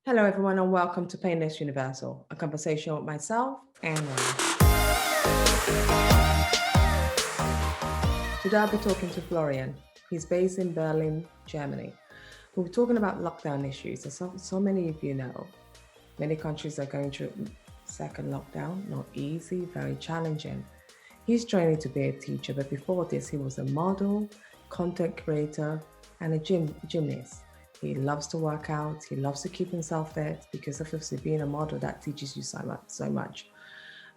Hello, everyone, and welcome to Painless Universal, a conversation with myself and Welsh. Today, I'll be talking to Florian. He's based in Berlin, Germany. We'll be talking about lockdown issues. As so many of you know, many countries are going through second lockdown, not easy, very challenging. He's training to be a teacher, but before this, he was a model, content creator, and a gymnast. He loves to work out. He loves to keep himself fit because obviously being a model that teaches you so much. So much.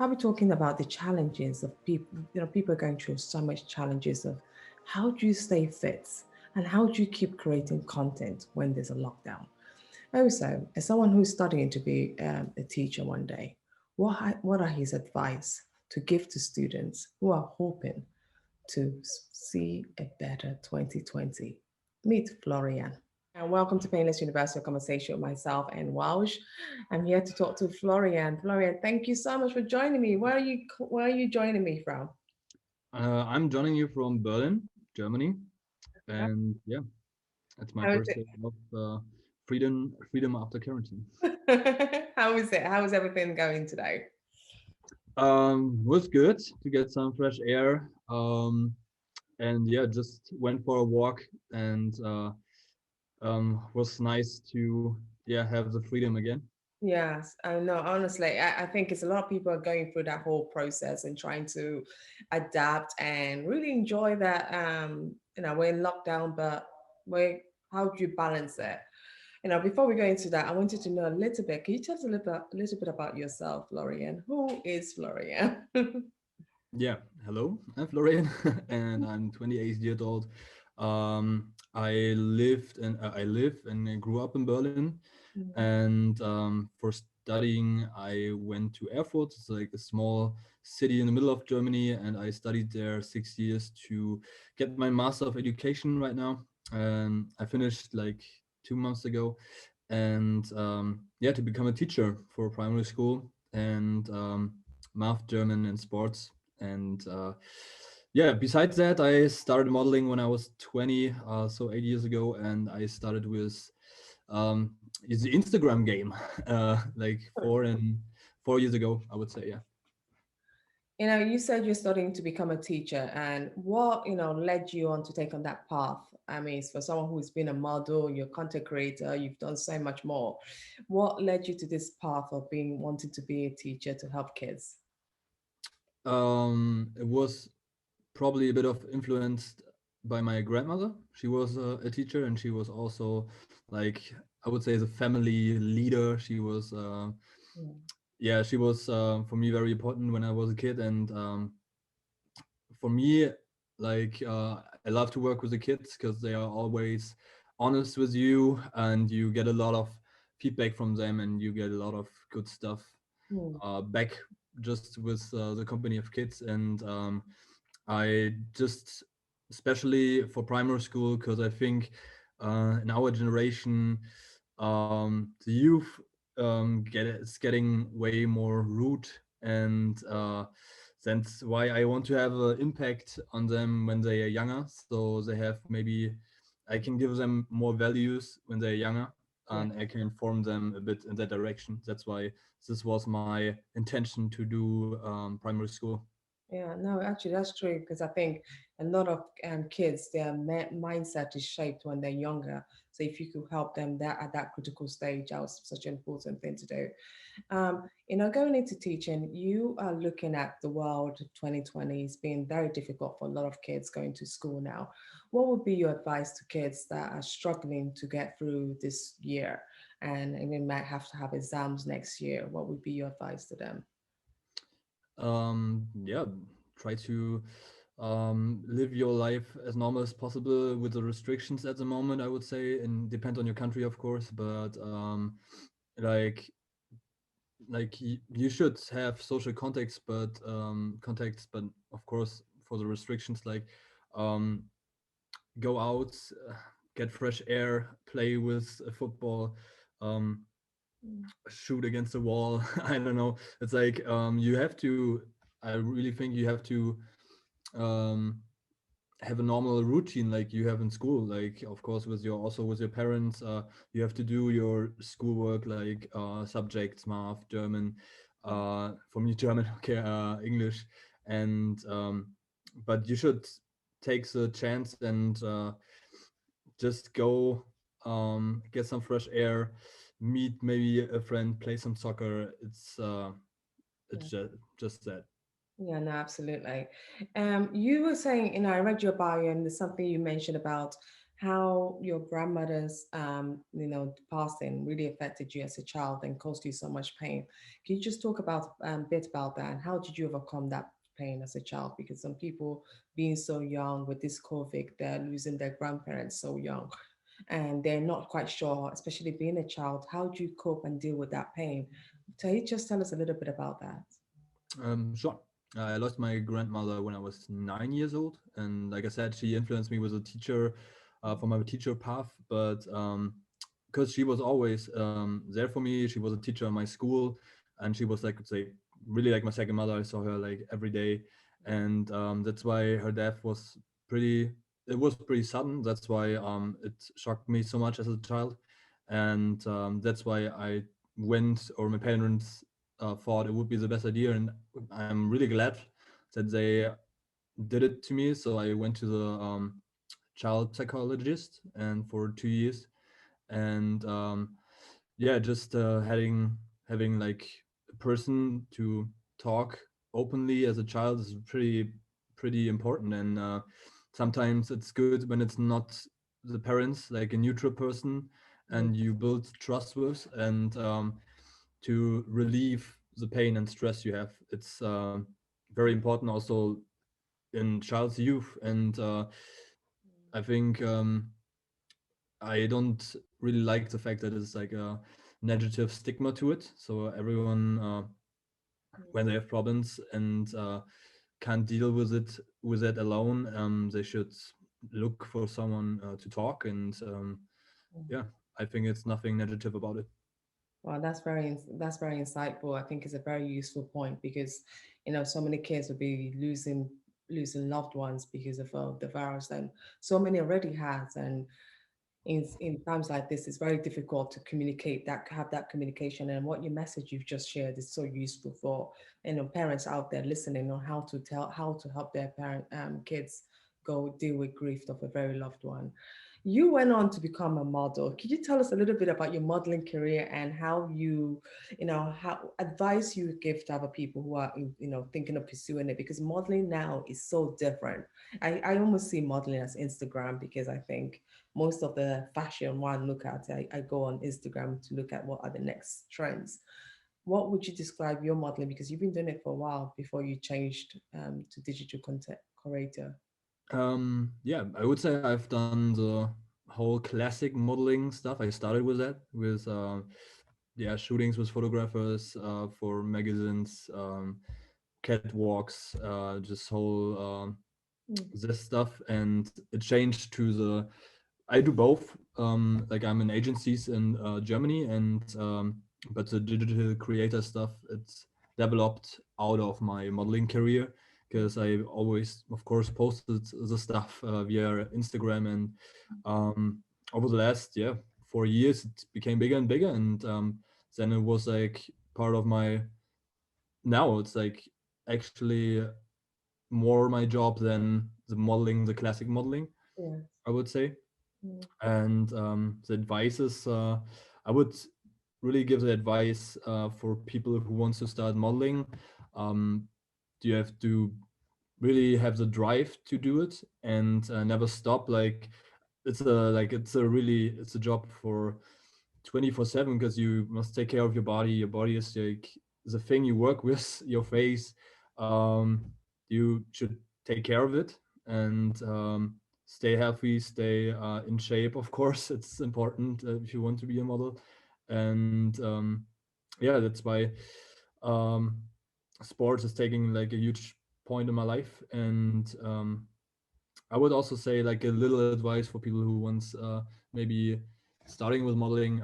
I'll be talking about the challenges of people. People are going through so much challenges of how do you stay fit and how do you keep creating content when there's a lockdown. Also, as someone who's studying to be a teacher one day, what are his advice to give to students who are hoping to see a better 2020? Meet Florian. And welcome to Painless Universal Conversation with myself and Welsh. I'm here to talk to Florian. Florian, thank you so much for joining me. Where are you joining me from? I'm joining you from Berlin, Germany, and yeah, it's my How is first day of freedom after quarantine. it? How is it? How is everything going today? Was good to get some fresh air. And yeah, just went for a walk and was nice to have the freedom again. Yes, I know. Honestly, I think it's a lot of people are going through that whole process and trying to adapt and really enjoy that. We're in lockdown, but we how do you balance it? Before we go into that, I wanted to know a little bit. Can you tell us a little bit about yourself, Florian? Who is Florian? Yeah, hello, I'm Florian, and I'm 28 years old. I live and I grew up in Berlin, and for studying, I went to Erfurt. It's like a small city in the middle of Germany, and I studied there 6 years to get my Master of Education right now. I finished like 2 months ago, and yeah, to become a teacher for primary school and math, German, and sports. And yeah, besides that, I started modeling when I was 20, so 8 years ago, and I started with is the Instagram game, like 4 years ago, I would say. Yeah. You said you're studying to become a teacher, and what led you on to take on that path? I mean, it's for someone who's been a model, you're a content creator, you've done so much more. What led you to this path of being wanting to be a teacher to help kids? It was probably a bit of influenced by my grandmother. She was a teacher, and she was also like, I would say, the family leader. She was Mm. yeah, she was for me very important when I was a kid, and for me, like I love to work with the kids because they are always honest with you, and you get a lot of feedback from them, and you get a lot of good stuff Mm. back just with the company of kids. And I just, especially for primary school, because I think in our generation, the youth is getting way more rude, and that's why I want to have an impact on them when they are younger. So they have maybe, I can give them more values when they're younger, Yeah. and I can inform them a bit in that direction. That's why this was my intention to do primary school. Yeah, no, actually, that's true because I think a lot of kids, their mindset is shaped when they're younger. So if you could help them that at that critical stage, that was such an important thing to do. Going into teaching, you are looking at the world of 2020 is being very difficult for a lot of kids going to school now. What would be your advice to kids that are struggling to get through this year and even might have to have exams next year? What would be your advice to them? Yeah, try to live your life as normal as possible with the restrictions at the moment, I would say, and depends on your country, of course. But like you should have social contacts, but of course, for the restrictions, like um, go out, get fresh air, play with football, um, shoot against the wall. I don't know. It's like you have to. I really think you have to um, have a normal routine like you have in school. Like, of course, with your also with your parents, you have to do your schoolwork, like subjects, math, German. For me, German, okay, English, and but you should take the chance and just go get some fresh air, meet maybe a friend, play some soccer. It's Yeah. just that. Yeah, no, absolutely. You were saying, I read your bio, and there's something you mentioned about how your grandmother's, passing really affected you as a child and caused you so much pain. Can you just talk about a bit about that, and how did you overcome that pain as a child? Because some people being so young with this COVID, they're losing their grandparents so young, and they're not quite sure, especially being a child, how do you cope and deal with that pain? So you just tell us a little bit about that. Sure. I lost my grandmother when I was 9 years old, and like I said, she influenced me with a teacher, for my teacher path. But because she was always there for me, she was a teacher in my school, and she was like, could say, really like my second mother. I saw her like every day, and that's why her death was pretty. It was pretty sudden. That's why it shocked me so much as a child, and that's why I went, or my parents thought it would be the best idea, and I'm really glad that they did it to me. So I went to the child psychologist, and for 2 years, and yeah, just having like a person to talk openly as a child is pretty important, and sometimes it's good when it's not the parents, like a neutral person, and you build trust with, and to relieve the pain and stress you have. It's very important also in child's youth, and I think I don't really like the fact that it's like a negative stigma to it. So everyone, when they have problems and can't deal with it alone, they should look for someone to talk. And yeah, I think it's nothing negative about it. Well, that's very insightful. I think it's a very useful point because, so many kids will be losing loved ones because of the virus, and so many already has. And in times like this, it's very difficult to communicate that, have that communication. And what your message you've just shared is so useful for parents out there listening on how to help their parent kids go deal with grief of a very loved one. You went on to become a model. Could you tell us a little bit about your modeling career and how how advice you give to other people who are, thinking of pursuing it? Because modeling now is so different. I almost see modeling as Instagram, because I think most of the fashion one look at, I go on Instagram to look at what are the next trends. What would you describe your modeling? Because you've been doing it for a while before you changed to digital content curator. Yeah, I would say I've done the whole classic modeling stuff. I started with that, with yeah, shootings with photographers for magazines, catwalks, just whole Mm, this stuff, and it changed to the. I do both. Like I'm in agencies in Germany, and but the digital creator stuff, it's developed out of my modeling career, mm, because I always, of course, posted the stuff via Instagram, and over the last 4 years, it became bigger and bigger, and then it was like part of my. Now it's like actually more my job than the modeling, the classic modeling, yes. I would say. Mm, And the advice is, I would really give the advice for people who wants to start modeling. Um, you have to really have the drive to do it, and never stop. Like it's a job for 24/7, because you must take care of your body. Your body is like the thing you work with, your face. Um, you should take care of it, and stay healthy, stay in shape. Of course, it's important if you want to be a model, and yeah, that's why um, sports is taking like a huge point in my life. And I would also say like a little advice for people who wants maybe starting with modeling.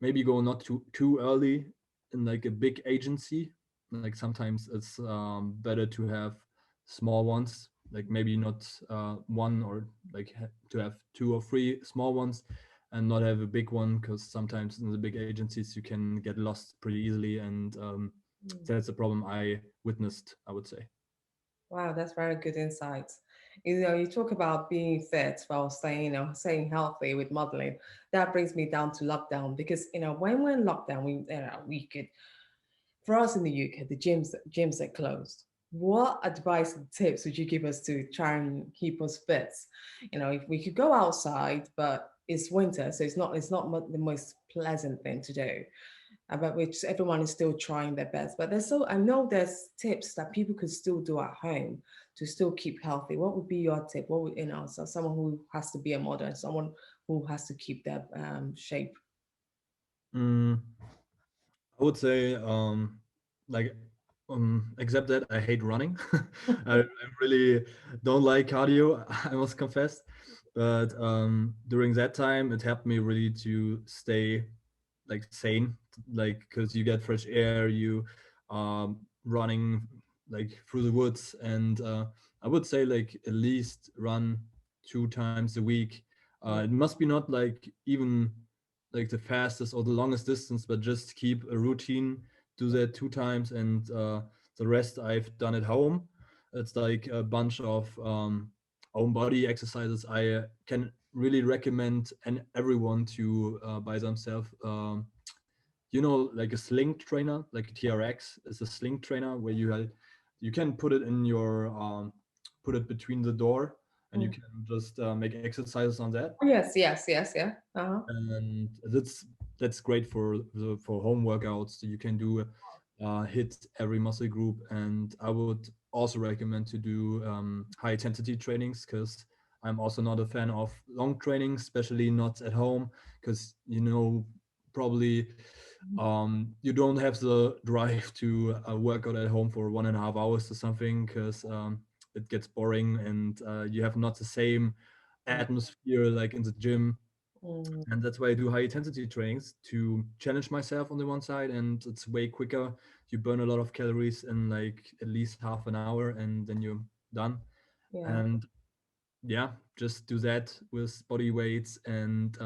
Maybe go not too early in like a big agency. Like sometimes it's better to have small ones, like maybe not one, or like to have two or three small ones and not have a big one, because sometimes in the big agencies you can get lost pretty easily, and Mm. that's a problem I witnessed, I would say. Wow, that's very good insights. You know, you talk about being fit while staying, staying healthy with modeling. That brings me down to lockdown because, when we're in lockdown, we could, for us in the UK, the gyms are closed. What advice and tips would you give us to try and keep us fit? If we could go outside, but it's winter, so it's not the most pleasant thing to do, about which everyone is still trying their best. But I know there's tips that people could still do at home to still keep healthy. What would be your tip? What would, so someone who has to be a model and someone who has to keep their shape? Mm, I would say, like, except that I hate running. I really don't like cardio, I must confess. But during that time, it helped me really to stay like sane, like because you get fresh air, you running like through the woods, and I would say like at least run 2 times a week. It must be not like even like the fastest or the longest distance, but just keep a routine, do that 2 times, and the rest I've done at home. It's like a bunch of own body exercises. I can really recommend and everyone to buy themselves. Like a sling trainer, like a TRX is a sling trainer where you can put it in your put it between the door, and you Mm. can just make exercises on that. Oh, yes, yes, yes, yeah. Uh-huh. And that's great for home workouts. You can do hit every muscle group, and I would also recommend to do high intensity trainings, because I'm also not a fan of long training, especially not at home, because probably you don't have the drive to work out at home for 1.5 hours or something, because it gets boring, and you have not the same atmosphere like in the gym. Mm. And that's why I do high intensity trainings to challenge myself on the one side, and it's way quicker. You burn a lot of calories in like at least half an hour, and then you're done. Yeah. And yeah, just do that with body weight, and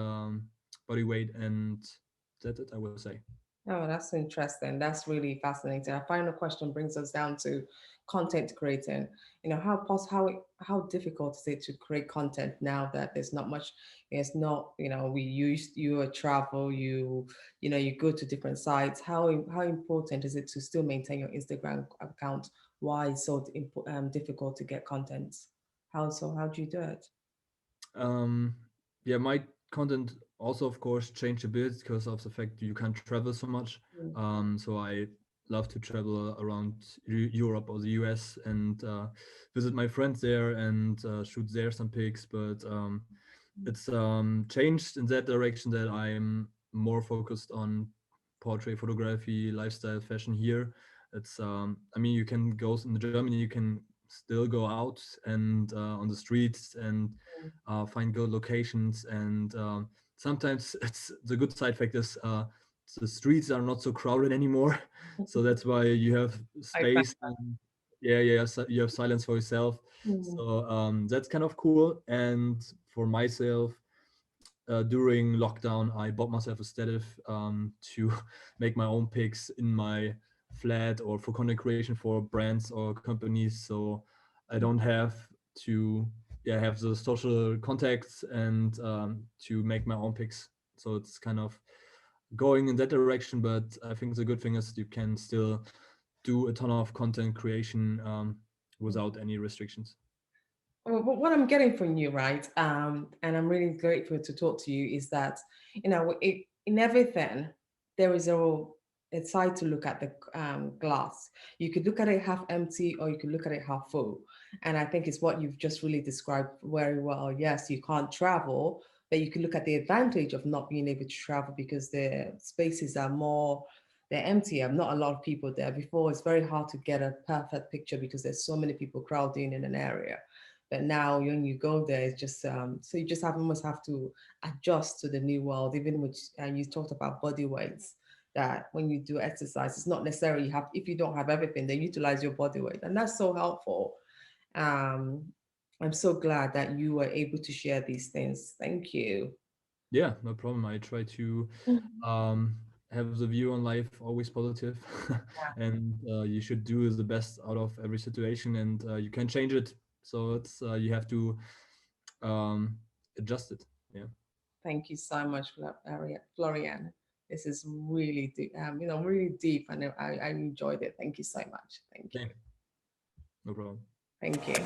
that's it, I would say. Oh, that's interesting. That's really fascinating. Our final question brings us down to content creating. How difficult is it to create content now that there's not much, it's not, we used you travel, you go to different sites. How important is it to still maintain your Instagram account? Why it's so difficult to get content? How do you do it? um yeah, my content also of course changed a bit because of the fact you can't travel so much. Mm. So I love to travel around Europe or the US, and visit my friends there, and shoot there some pics. But it's changed in that direction, that I'm more focused on portrait photography, lifestyle, fashion here. It's I mean, you can go in Germany, you can still go out and on the streets, and find good locations. And sometimes it's the good side fact is the streets are not so crowded anymore. So that's why you have I find space, and yeah, yeah, you have silence for yourself. mm, So that's kind of cool. And for myself, during lockdown, I bought myself a stative to make my own pics in my flat, or for content creation for brands or companies. So I don't have to, yeah, have the social contacts, and to make my own pics. So it's kind of going in that direction. But I think the good thing is you can still do a ton of content creation without any restrictions. well, what I'm getting from you, right, and I'm really grateful to talk to you, is that in everything there is a side to look at the glass. You could look at it half empty, or you could look at it half full. And I think it's what you've just really described very well. Yes, you can't travel, but you can look at the advantage of not being able to travel because the spaces are more. They're emptier, not a lot of people there. Before, it's very hard to get a perfect picture because there's so many people crowding in an area. But now when you go there, it's just so you just almost have to adjust to the new world. Even which and you talked about body weights, that when you do exercise, it's not necessarily you have, if you don't have everything, then utilize your body weight, and that's so helpful. Um, I'm so glad that you were able to share these things. Thank you. Yeah, no problem. I try to um, have the view on life always positive, and you should do the best out of every situation, and you can change it. So it's you have to um, adjust it. Yeah. Thank you so much, Florian. This is really deep, really deep, and I enjoyed it. Thank you so much. Thank you. Okay. No problem. Thank you.